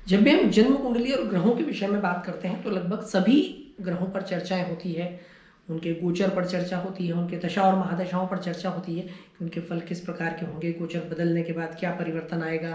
जब भी हम जन्म कुंडली और ग्रहों के विषय में बात करते हैं तो लगभग सभी ग्रहों पर चर्चाएं होती है, उनके गोचर पर चर्चा होती है, उनके दशा और महादशाओं पर चर्चा होती है कि उनके फल किस प्रकार के होंगे, गोचर बदलने के बाद क्या परिवर्तन आएगा,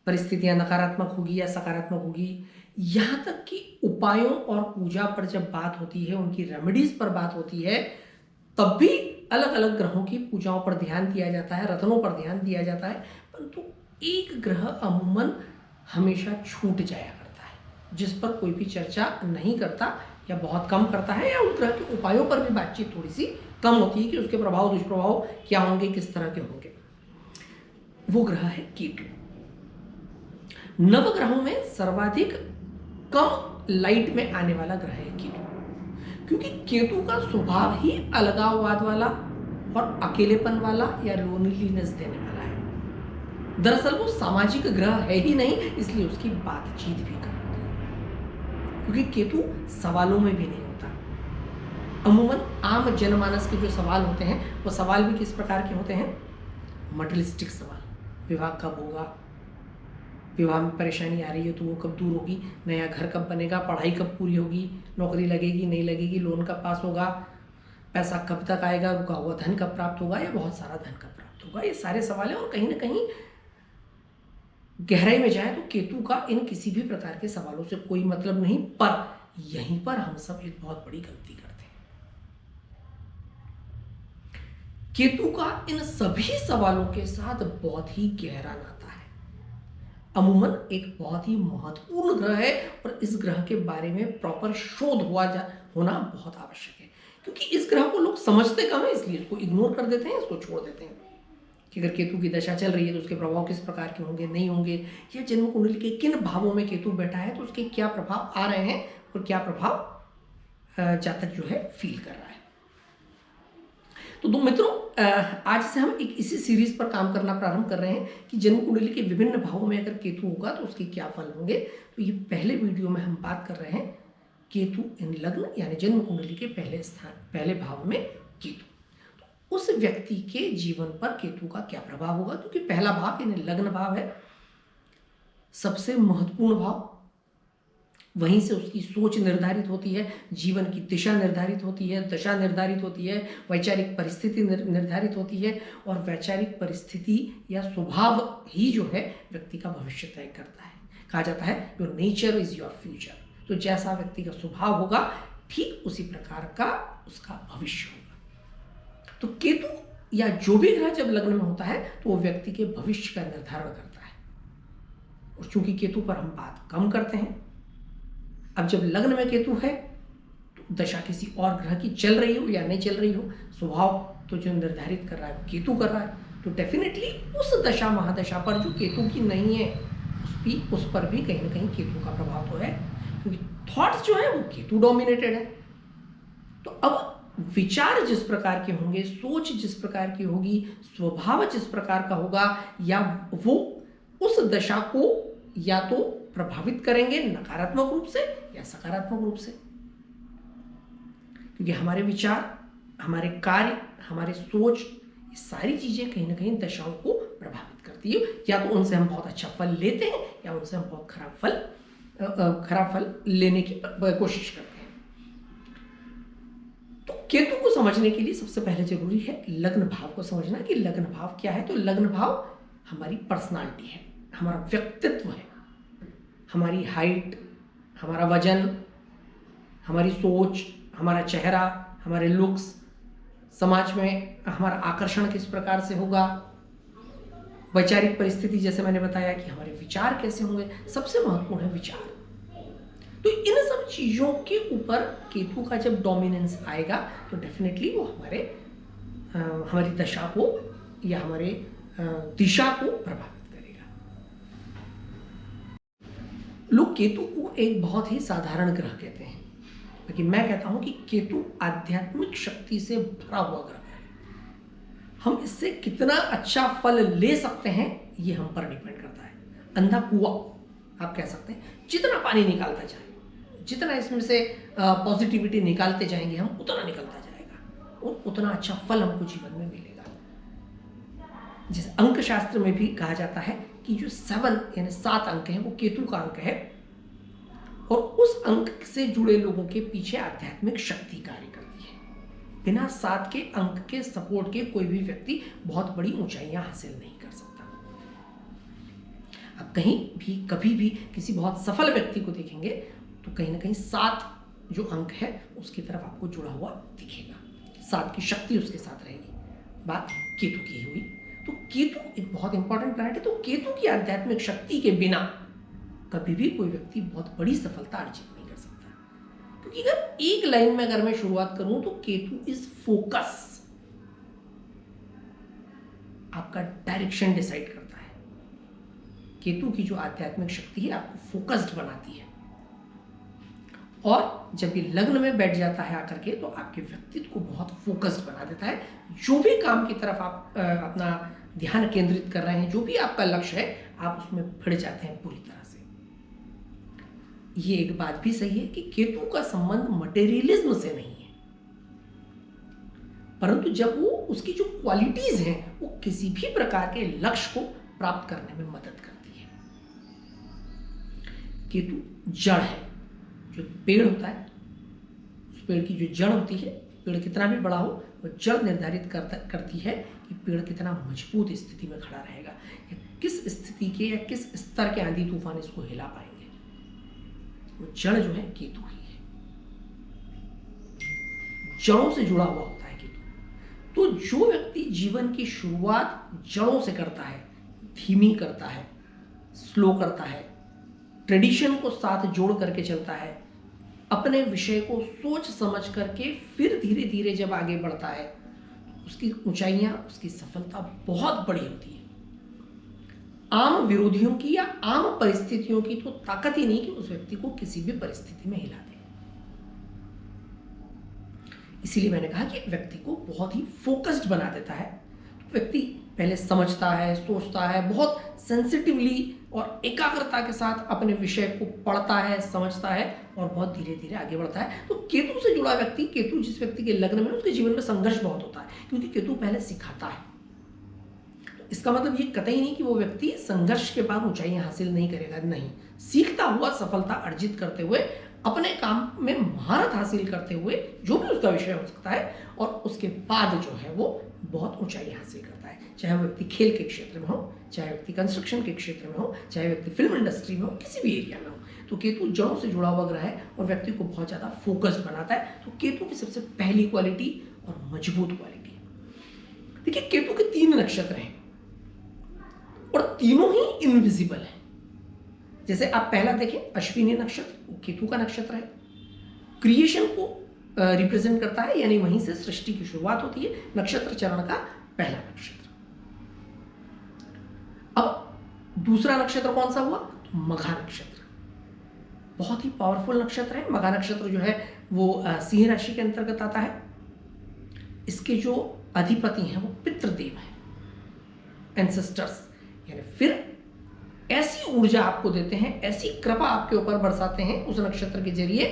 परिस्थितियां नकारात्मक होगी या सकारात्मक होगी। यहाँ तक कि उपायों और पूजा पर जब बात होती है, उनकी रेमेडीज पर बात होती है, तब भी अलग अलग ग्रहों की पूजाओं पर ध्यान दिया जाता है, रत्नों पर ध्यान दिया जाता है। परंतु एक ग्रह अमूमन हमेशा छूट जाया करता है, जिस पर कोई भी चर्चा नहीं करता या बहुत कम करता है, या उस ग्रह के उपायों पर भी बातचीत थोड़ी सी कम होती है कि उसके प्रभाव दुष्प्रभाव क्या होंगे, किस तरह के होंगे। वो ग्रह है केतु। नवग्रहों में सर्वाधिक कम लाइट में आने वाला ग्रह है केतु, क्योंकि केतु का स्वभाव ही अलगाववाद वाला और अकेलेपन वाला या लोनलीनेस देने वाला है। दरअसल वो सामाजिक ग्रह है ही नहीं, इसलिए उसकी बातचीत भी कम होती है, क्योंकि केतु सवालों में भी नहीं होता। अमूमन आम जनमानस के जो सवाल होते हैं वो सवाल भी किस प्रकार के होते हैं? मटेरियलिस्टिक सवाल। विवाह कब होगा, विवाह में परेशानी आ रही है तो वो कब दूर होगी, नया घर कब बनेगा, पढ़ाई कब पूरी होगी, नौकरी लगेगी नहीं लगेगी, लोन कब पास होगा, पैसा कब तक आएगा, रुका हुआ धन कब प्राप्त होगा, या बहुत सारा धन कब प्राप्त होगा। ये सारे सवाल हैं और कहीं ना कहीं गहराई में जाए तो केतु का इन किसी भी प्रकार के सवालों से कोई मतलब नहीं। पर यहीं पर हम सब एक बहुत बड़ी गलती करते हैं। केतु का इन सभी सवालों के साथ बहुत ही गहरा नाता है। अमूमन एक बहुत ही महत्वपूर्ण ग्रह है और इस ग्रह के बारे में प्रॉपर शोध होना बहुत आवश्यक है, क्योंकि इस ग्रह को लोग समझते कम है, इसलिए इसको इग्नोर कर देते हैं, इसको छोड़ देते हैं कि अगर केतु की दशा चल रही है तो उसके प्रभाव किस प्रकार के होंगे, नहीं होंगे, या जन्म कुंडली के किन भावों में केतु बैठा है तो उसके क्या प्रभाव आ रहे हैं और क्या प्रभाव जातक जो है फील कर रहा है। तो मित्रों, आज से हम एक इसी सीरीज पर काम करना प्रारंभ कर रहे हैं कि जन्म कुंडली के विभिन्न भावों में अगर केतु होगा तो उसके क्या फल होंगे। तो ये पहले वीडियो में हम बात कर रहे हैं केतु इन लग्न यानी जन्म कुंडली के पहले भाव में केतु, तो उस व्यक्ति के जीवन पर केतु का क्या प्रभाव होगा, क्योंकि पहला भाव यानी लग्न भाव है, सबसे महत्वपूर्ण भाव। वहीं से उसकी सोच निर्धारित होती है, जीवन की दिशा निर्धारित होती है, दशा निर्धारित होती है, वैचारिक परिस्थिति निर्धारित होती है, और वैचारिक परिस्थिति या स्वभाव ही जो है व्यक्ति का भविष्य तय करता है। कहा जाता है your nature is your future. तो जैसा व्यक्ति का स्वभाव होगा ठीक उसी प्रकार का उसका भविष्य होगा। तो केतु या जो भी ग्रह जब लग्न में होता है तो वो व्यक्ति के भविष्य का निर्धारण करता है, और चूंकि केतु पर हम बात कम करते हैं, अब जब लग्न में केतु है तो दशा किसी और ग्रह की चल रही हो या नहीं चल रही हो, स्वभाव तो जो निर्धारित कर रहा है केतु कर रहा है, तो डेफिनेटली उस दशा महादशा पर जो केतु की नहीं है उस पर भी कहीं ना कहीं केतु का प्रभाव तो है, क्योंकि थॉट्स जो है वो केतु डोमिनेटेड है। तो अब विचार जिस प्रकार के होंगे, सोच जिस प्रकार की होगी, स्वभाव जिस प्रकार का होगा, या वो उस दशा को या तो प्रभावित करेंगे नकारात्मक रूप से या सकारात्मक रूप से, क्योंकि हमारे विचार, हमारे कार्य, हमारे सोच, ये सारी चीजें कहीं ना कहीं दशाओं को प्रभावित करती है। या तो उनसे हम बहुत अच्छा फल लेते हैं या उनसे हम बहुत खराब फल लेने की कोशिश करते हैं। तो केतु को समझने के लिए सबसे पहले जरूरी है लग्न भाव को समझना कि लग्न भाव क्या है। तो लग्न भाव हमारी पर्सनालिटी है, हमारा व्यक्तित्व है, हमारी हाइट, हमारा वजन, हमारी सोच, हमारा चेहरा, हमारे लुक्स, समाज में हमारा आकर्षण किस प्रकार से होगा, वैचारिक परिस्थिति जैसे मैंने बताया कि हमारे विचार कैसे होंगे, सबसे महत्वपूर्ण है विचार। तो इन सब चीजों के ऊपर केतु का जब डोमिनेंस आएगा तो डेफिनेटली वो हमारी दशा को या हमारे दिशा को प्रभावित करेगा। लोग केतु को एक बहुत ही साधारण ग्रह कहते हैं, लेकिन मैं कहता हूं कि केतु आध्यात्मिक शक्ति से भरा हुआ ग्रह है। हम इससे कितना अच्छा फल ले सकते हैं ये हम पर डिपेंड करता है। अंधा कुआं आप कह सकते हैं, जितना पानी निकालता जाए, जितना इसमें से पॉजिटिविटी निकालते जाएंगे हम, उतना निकलता जाएगा और उतना अच्छा फल हमको जीवन में मिलेगा। जिस अंक शास्त्र में भी कहा जाता है कि जो 7 यानी 7 अंक है वो केतु का अंक है, और उस अंक से जुड़े लोगों के पीछे आध्यात्मिक शक्ति कार्य करती है। बिना 7 के अंक के सपोर्ट के कोई भी व्यक्ति बहुत बड़ी ऊंचाइयां हासिल नहीं कर सकता। अब कहीं भी कभी भी किसी बहुत सफल व्यक्ति को देखेंगे तो कहीं ना कहीं 7 जो अंक है उसकी तरफ आपको जुड़ा हुआ दिखेगा, 7 की शक्ति उसके साथ रहेगी। बात केतु की हुई, तो केतु एक बहुत इंपॉर्टेंट प्लैनेट है। तो केतु की आध्यात्मिक शक्ति के बिना कभी भी कोई व्यक्ति बहुत बड़ी सफलता अर्जित नहीं कर सकता, क्योंकि अगर एक लाइन में अगर मैं शुरुआत करूं तो केतु इज फोकस, आपका डायरेक्शन डिसाइड करता है। केतु की जो आध्यात्मिक शक्ति है आपको फोकस्ड बनाती है, और जब ये लग्न में बैठ जाता है आकर के तो आपके व्यक्तित्व को बहुत फोकस्ड बना देता है। जो भी काम की तरफ आप अपना ध्यान केंद्रित कर रहे हैं, जो भी आपका लक्ष्य है, आप उसमें भिड़ जाते हैं पूरी तरह से। ये एक बात भी सही है कि केतु का संबंध मटेरियलिज्म से नहीं है, परंतु जब वो उसकी जो क्वालिटीज हैं वो किसी भी प्रकार के लक्ष्य को प्राप्त करने में मदद करती है। केतु जड़ है, जो पेड़ होता है उस पेड़ की जो जड़ होती है, पेड़ कितना भी बड़ा हो वो जड़ निर्धारित करती है कि पेड़ कितना मजबूत स्थिति में खड़ा रहेगा, या किस स्थिति के या किस स्तर के आंधी तूफान इसको हिला पाएंगे। वो जड़ जो है केतु ही है, जड़ों से जुड़ा हुआ होता है केतु। तो जो व्यक्ति जीवन की शुरुआत जड़ों से करता है, धीमी करता है, स्लो करता है, ट्रेडिशन को साथ जोड़ करके चलता है, अपने विषय को सोच समझ करके फिर धीरे धीरे जब आगे बढ़ता है, उसकी ऊंचाइयां, उसकी सफलता बहुत बड़ी होती है। आम विरोधियों की या आम परिस्थितियों की तो ताकत ही नहीं कि उस व्यक्ति को किसी भी परिस्थिति में हिला दे। इसीलिए मैंने कहा कि व्यक्ति को बहुत ही फोकस्ड बना देता है। तो व्यक्ति पहले समझता है, सोचता है, बहुत सेंसिटिवली और एकाग्रता के साथ अपने विषय को पढ़ता है, समझता है और बहुत धीरे धीरे आगे बढ़ता है। तो केतु से जुड़ा व्यक्ति, केतु जिस व्यक्ति के लग्न में, उसके जीवन में संघर्ष बहुत होता है, क्योंकि केतु पहले सिखाता है। तो इसका मतलब ये कतई नहीं कि वो व्यक्ति संघर्ष के बाद ऊंचाइयां हासिल नहीं करेगा, नहीं। सीखता हुआ सफलता अर्जित करते हुए, अपने काम में महारत हासिल करते हुए, जो भी उसका विषय हो सकता है, और उसके बाद जो है वो बहुत ऊंचाई हासिल करता है। चाहे वो व्यक्ति खेल के क्षेत्र में हो, चाहे व्यक्ति कंस्ट्रक्शन के क्षेत्र में हो, चाहे व्यक्ति फिल्म इंडस्ट्री में हो, किसी भी एरिया में हो। तो केतु जड़ों से जुड़ा हुआ ग्रह है और व्यक्ति को बहुत ज़्यादा फोकस्ड बनाता है। तो केतु की सबसे पहली क्वालिटी और मजबूत क्वालिटी है। देखिए, केतु के 3 नक्षत्र हैं और तीनों ही इनविजिबल हैं। जैसे आप पहला देखें, अश्विनी नक्षत्र, वो केतु का नक्षत्र है, क्रिएशन को रिप्रेजेंट करता है, यानी वहीं से सृष्टि की शुरुआत होती है, नक्षत्र चरण का पहला नक्षत्र। अब दूसरा नक्षत्र कौन सा हुआ? मघा नक्षत्र, बहुत ही पावरफुल नक्षत्र है। मघा नक्षत्र जो है वो सिंह राशि के अंतर्गत आता है। इसके जो अधिपति हैं वो पितृदेव हैं, एंसेस्टर्स, यानी फिर ऐसी ऊर्जा आपको देते हैं, ऐसी कृपा आपके ऊपर बरसाते हैं उस नक्षत्र के जरिए,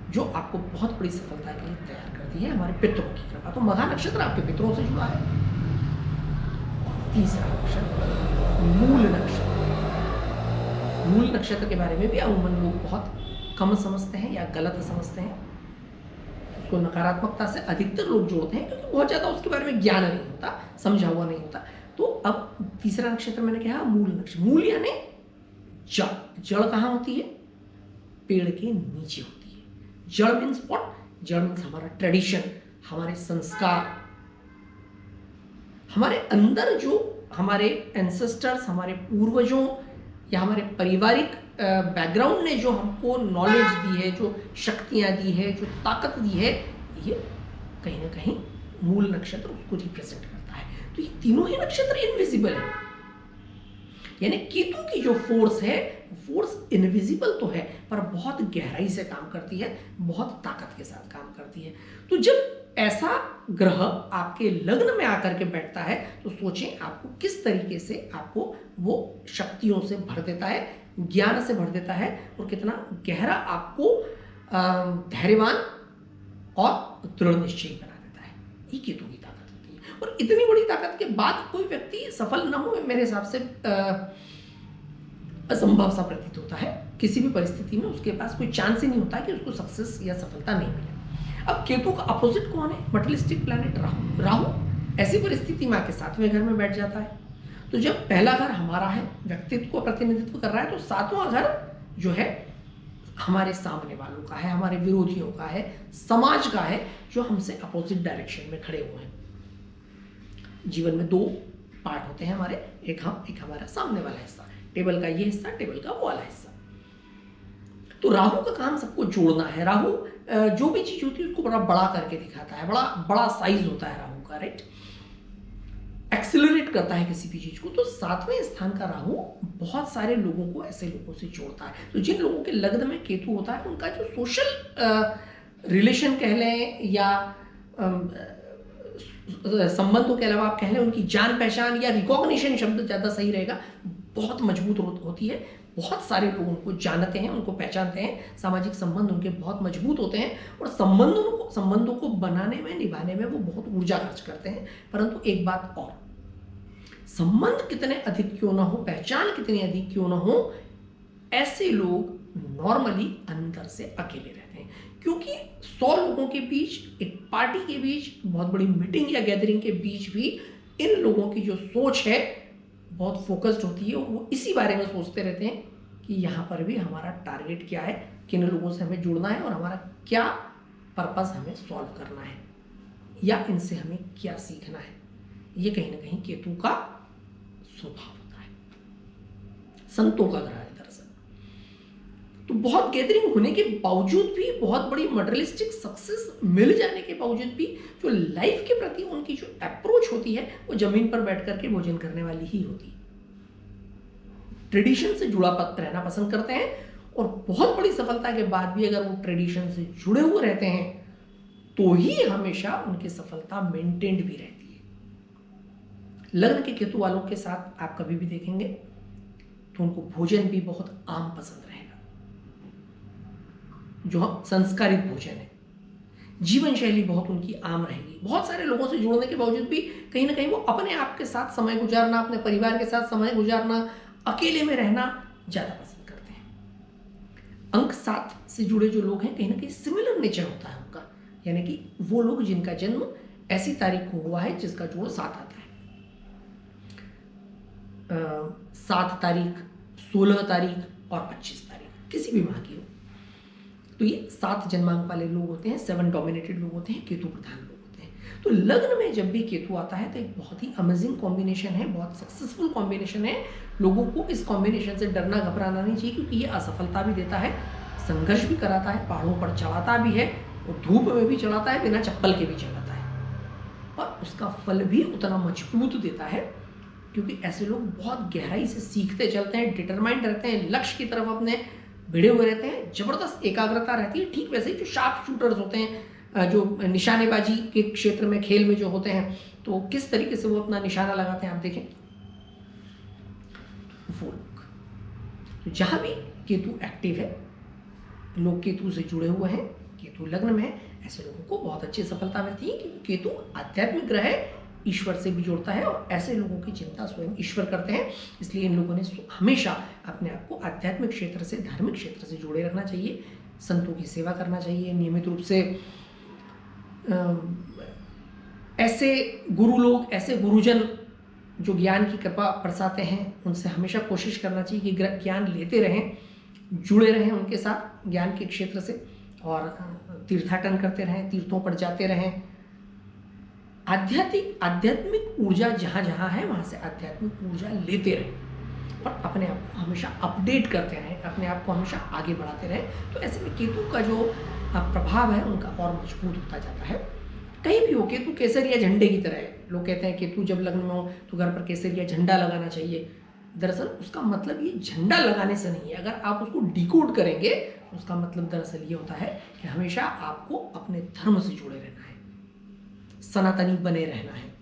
जो आपको बहुत बड़ी सफलता के लिए तैयार करती है, हमारे पितरों की कृपा। तो मघा नक्षत्र आपके पितरों से जुड़ा है। तीसरा नक्षत्र मूल नक्षत्र। मूल नक्षत्र के बारे में भी अमूमन लोग बहुत कम समझते हैं या गलत समझते हैं, उसको नकारात्मकता से अधिकतर लोग जोड़ते हैं, क्योंकि बहुत ज्यादा उसके बारे में ज्ञान नहीं होता, समझा हुआ नहीं होता। तो अब तीसरा नक्षत्र मैंने कहा मूल नक्षत्र। मूल यानी जड़। जड़ कहाँ होती है? पेड़ के नीचे होती है। जड़ मीन्स व्हाट? जड़ मीन्स हमारा ट्रेडिशन, हमारे संस्कार, हमारे अंदर जो हमारे एंसेस्टर्स, हमारे पूर्वजों या हमारे पारिवारिक बैकग्राउंड ने जो हमको नॉलेज दी है, जो शक्तियां दी है, जो ताकत दी है, ये कहीं ना कहीं मूल नक्षत्र उसको रिप्रेजेंट करता है। तो ये तीनों ही नक्षत्र इनविजिबल है, यानी केतु की जो फोर्स है, फोर्स इनविजिबल तो है पर बहुत गहराई से काम करती है, बहुत ताकत के साथ काम करती है। तो जब ऐसा ग्रह आपके लग्न में आकर के बैठता है तो सोचें आपको किस तरीके से आपको वो शक्तियों से भर देता है, ज्ञान से भर देता है, और कितना गहरा आपको धैर्यवान और दृढ़ निश्चयी बना देता है। ये केतु की ताकत होती है। और इतनी बड़ी ताकत के बाद कोई व्यक्ति सफल ना हो, मेरे हिसाब से असंभव सा प्रतीत होता है। किसी भी परिस्थिति में उसके पास कोई चांस ही नहीं होता कि उसको सक्सेस या सफलता नहीं मिले। अब केतु का अपोजिट कौन है? Materialistic planet Rahu. राहु ऐसी परिस्थिति में आके 7वें घर में बैठ जाता है। तो जब पहला घर हमारा है, व्यक्तित्व को प्रतिनिधित्व कर रहा है, तो 7वां घर जो है हमारे सामने वालों का है, हमारे विरोधियों का है, समाज का है, जो हमसे अपोजिट डायरेक्शन में खड़े हुए हैं। जीवन में 2 पार्ट होते हैं हमारे, एक हम, एक हमारा सामने वाला हिस्सा, टेबल का ये हिस्सा, टेबल का वो वाला हिस्सा। तो राहु का काम सबको जोड़ना है। राहु जो भी चीज होती है उसको बड़ा बड़ा करके दिखाता है, बड़ा बड़ा साइज होता है राहु का, राइट। एक्सेलरेट करता है किसी भी चीज को। तो 7वें स्थान का राहु बहुत सारे लोगों को ऐसे लोगों से जोड़ता है। तो जिन लोगों के लग्न में केतु होता है उनका जो सोशल रिलेशन कह लें या संबंधों के अलावा आप कह लें उनकी जान पहचान या रिकॉग्निशन शब्द ज़्यादा सही रहेगा, बहुत मजबूत होती है। बहुत सारे लोग उनको जानते हैं, उनको पहचानते हैं, सामाजिक संबंध उनके बहुत मजबूत होते हैं और संबंधों को बनाने में, निभाने में वो बहुत ऊर्जा खर्च करते हैं। परंतु एक बात और, संबंध कितने अधिक क्यों ना हो, पहचान कितनी अधिक क्यों ना हो, ऐसे लोग नॉर्मली अंदर से अकेले रहते हैं। क्योंकि 100 लोगों के बीच, एक पार्टी के बीच, बहुत बड़ी मीटिंग या गैदरिंग के बीच भी इन लोगों की जो सोच है बहुत फोकस्ड होती है और वो इसी बारे में सोचते रहते हैं कि यहाँ पर भी हमारा टारगेट क्या है, किन लोगों से हमें जुड़ना है और हमारा क्या पर्पस हमें सॉल्व करना है या इनसे हमें क्या सीखना है। ये कहीं ना कहीं केतु का स्वभाव होता है, संतों का ग्रह है दरअसल। तो बहुत गैदरिंग होने के बावजूद भी, बहुत बड़ी मटेरियलिस्टिक सक्सेस मिल जाने के बावजूद भी, जो लाइफ के प्रति उनकी जो अप्रोच होती है वो जमीन पर बैठ करके भोजन करने वाली ही होती है। ट्रेडिशन से जुड़ा रहना पसंद करते हैं और बहुत बड़ी सफलता के बाद भी अगर वो ट्रेडिशन से जुड़े हुए रहते हैं तो ही हमेशा उनकी सफलता मेंटेन्ड भी रहती है। लग्न के केतु वालों के साथ आप कभी भी देखेंगे तो उनको भोजन भी बहुत आम पसंद रहेगा, जो संस्कारित भोजन है। जीवन शैली बहुत उनकी आम रहेगी। बहुत सारे लोगों से जुड़ने के बावजूद भी कहीं ना कहीं वो अपने आप के साथ समय गुजारना, अपने परिवार के साथ समय गुजारना, अकेले में रहना ज़्यादा पसंद करते हैं। अंक 7 से जुड़े जो लोग हैं, कहीं ना कहीं सिमिलर नेचर होता है उनका, यानी कि वो लोग जिनका जन्म ऐसी तारीख को हुआ है जिसका जोड़ 7 आता है। 7 तारीख, 16 तारीख और 25 तारीख किसी भी माह की हो, तो ये 7 जन्मांक वाले लोग होते हैं, 7 डोमिनेटेड लोग होते हैं, केतु प्रधान लोग होते हैं। तो लग्न में जब भी केतु आता है तो एक बहुत ही अमेजिंग कॉम्बिनेशन है, बहुत सक्सेसफुल कॉम्बिनेशन है। लोगों को इस कॉम्बिनेशन से डरना घबराना नहीं चाहिए, क्योंकि ये असफलता भी देता है, संघर्ष भी कराता है, पहाड़ों पर चढ़ाता भी है और धूप में भी चढ़ाता है, बिना चप्पल के भी चढ़ाता है, और उसका फल भी उतना मजबूत देता है। क्योंकि ऐसे लोग बहुत गहराई से सीखते चलते हैं, डिटरमाइंड रहते हैं, लक्ष्य की तरफ अपने भिड़े हुए रहते हैं, जबरदस्त एकाग्रता रहती है। ठीक वैसे ही जो शार्प शूटर्स होते हैं, जो निशानेबाजी के क्षेत्र में, खेल में जो होते हैं, तो किस तरीके से वो अपना निशाना लगाते हैं आप देखें। वो लोग तो जहां भी केतु एक्टिव है, लोग केतु से जुड़े हुए हैं, केतु लग्न में है, ऐसे लोगों को बहुत अच्छी सफलता मिलती है। क्योंकि केतु आध्यात्मिक ग्रह है, ईश्वर से भी जोड़ता है और ऐसे लोगों की चिंता स्वयं ईश्वर करते हैं। इसलिए इन लोगों ने हमेशा अपने आप को आध्यात्मिक क्षेत्र से, धार्मिक क्षेत्र से जोड़े रखना चाहिए, संतों की सेवा करना चाहिए, नियमित रूप से ऐसे गुरु लोग, ऐसे गुरुजन जो ज्ञान की कृपा बरसाते हैं, उनसे हमेशा कोशिश करना चाहिए कि ज्ञान लेते रहें, जुड़े रहें उनके साथ ज्ञान के क्षेत्र से, और तीर्थाटन करते रहें, तीर्थों पर जाते रहें। आध्यात्मिक ऊर्जा जहाँ जहाँ है वहाँ से आध्यात्मिक ऊर्जा लेते रहें और अपने आप को हमेशा अपडेट करते रहें, अपने आप को हमेशा आगे बढ़ाते रहें। तो ऐसे में केतु का जो प्रभाव है उनका और मजबूत होता जाता है। कहीं भी हो, केतु केसरिया झंडे की तरह है। लोग कहते हैं केतु जब लग्न में हो तो घर पर केसरिया झंडा लगाना चाहिए। दरअसल उसका मतलब ये झंडा लगाने से नहीं है। अगर आप उसको डिकोड करेंगे तो उसका मतलब दरअसल ये होता है कि हमेशा आपको अपने धर्म से जुड़े रहना है, सनातनी बने रहना है,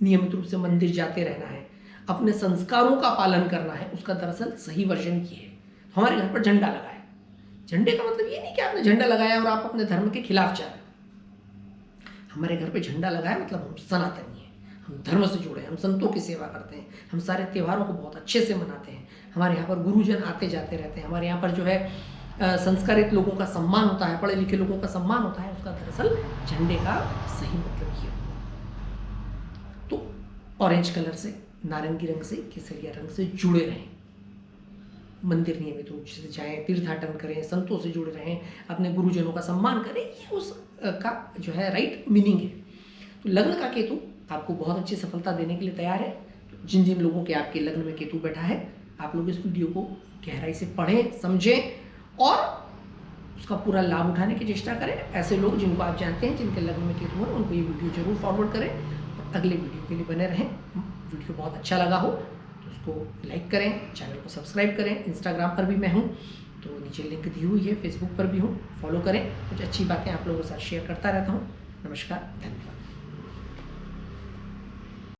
नियमित रूप से मंदिर जाते रहना है, अपने संस्कारों का पालन करना है। उसका दरअसल सही वर्जन ये है। हमारे घर पर झंडा लगा है, झंडे का मतलब ये नहीं कि आपने झंडा लगाया और आप अपने धर्म के खिलाफ जा रहे हैं। हमारे घर पे झंडा लगाया मतलब हम सनातनी हैं, हम धर्म से जुड़े हैं, हम संतों की सेवा करते हैं, हम सारे त्योहारों को बहुत अच्छे से मनाते हैं, हमारे यहाँ पर गुरुजन आते जाते रहते हैं, हमारे यहाँ पर जो है संस्कारित लोगों का सम्मान होता है, पढ़े लिखे लोगों का सम्मान होता है। उसका दरअसल झंडे का सही मतलब ये हुआ। तो ऑरेंज कलर से, नारंगी रंग से, केसरिया रंग से जुड़े रहें, मंदिर नियमित रूप से जाएं, तीर्थाटन करें, संतों से जुड़े रहें, अपने गुरुजनों का सम्मान करें, ये उस का जो है राइट मीनिंग है। तो लग्न का केतु आपको बहुत अच्छी सफलता देने के लिए तैयार है। तो जिन जिन लोगों के आपके लग्न में केतु बैठा है, आप लोग इस वीडियो को गहराई से पढ़ें, समझें और उसका पूरा लाभ उठाने की चेष्टा करें। ऐसे लोग जिनको आप जानते हैं जिनके लग्न में केतु है, उनको ये वीडियो जरूर फॉरवर्ड करें और अगले वीडियो के लिए बने रहें। वीडियो बहुत अच्छा लगा हो तो उसको लाइक करें, चैनल को सब्सक्राइब करें। इंस्टाग्राम पर भी मैं हूँ, तो नीचे लिंक दी हुई है, फेसबुक पर भी हूँ, फॉलो करें। कुछ अच्छी बातें आप लोगों के साथ शेयर करता रहता हूँ। नमस्कार, धन्यवाद।